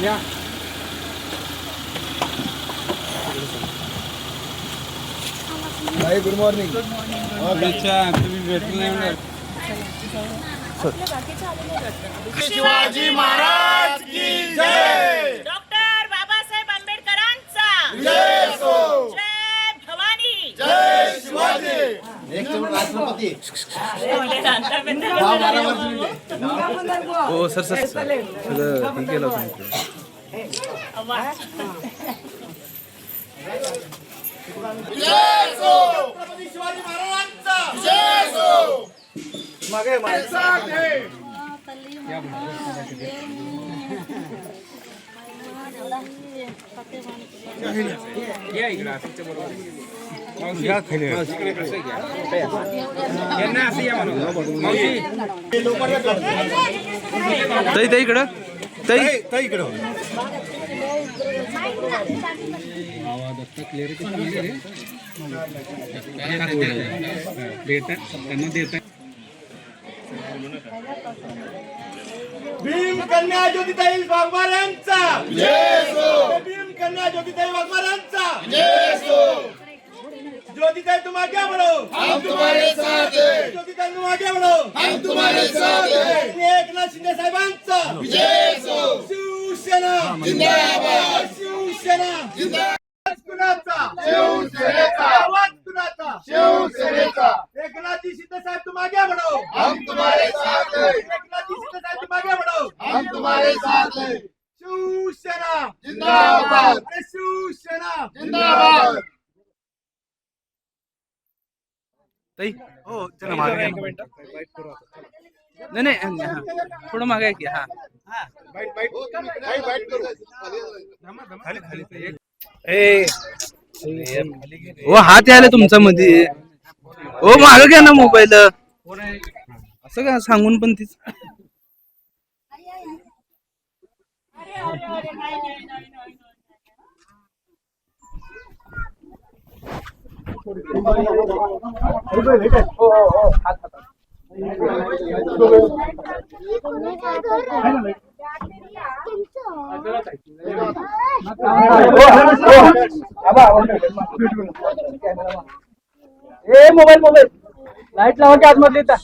या good morning. तुम्ही भेटले नाही. शिवाजी महाराज की जय. डॉक्टर बाबासाहेब आंबेडकरांचा जय असो. जय भवानी. जय शिवाजी. राष्ट्रपती. हो सर सर सगळं ठीक केलं होतं. जय असो. छत्रपती शिवाजी महाराजांचा जय असो. मागे इकडं इकडं भीम कन्या ज्योतिताई वाघमाऱ्यांचा जय असो. भीम कन्या ज्योतिताई वाघमाऱ्यांचा जय असो. ज्योतिताई तुम आगे बढ़ो. हम तुम्हारे साथ हैं. ज्योतिताई तुम आगे बढ़ो. हम तुम्हारे साथ हैं. एकनाथ शिंदे साहेबांचा जय असो. शिवसेना जिंदाबाद. शिवसेना जिंदाबाद. कुणाचा शिवसेनेचा. आवाज कुणाचा शिवसेनेचा. एकनाथजी शिंदे साहेब तुम आगे बढ़ो. हम तुम्हारे साथ हैं. एकनाथजी शिंदे साहेब तुम आगे बढ़ो. हम तुम्हारे साथ हैं. शिवसेना जिंदाबाद. अरे शिवसेना जिंदाबाद. ताई हो चला मागे नाही नाही थोडं मागे की हा हो हात आले तुमच्या मध्ये. हो माग घ्या ना मोबाईल. असं का सांगून पण तीच मोबाईल लाईट लावा की आतमध्ये येता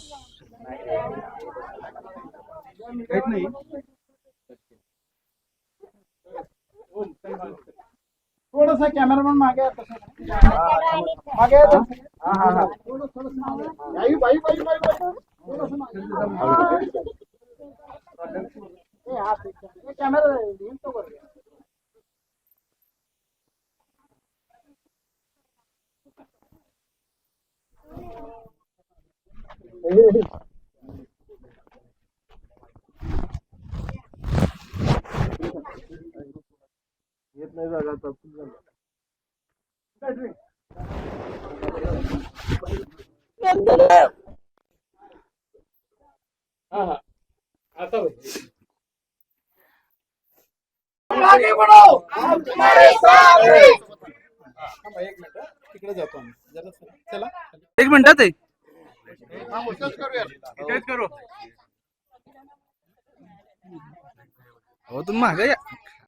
नाही. थोडासा कॅमेरामॅन मागे मागे कॅमेरा येत नाही जागा आगे बढ़ो. हम तुम्हारे साथ हैं. तिकडे जातो आम्ही जरा चला. एक मिनिटात आहे करू. हो तुम्ही मागे या.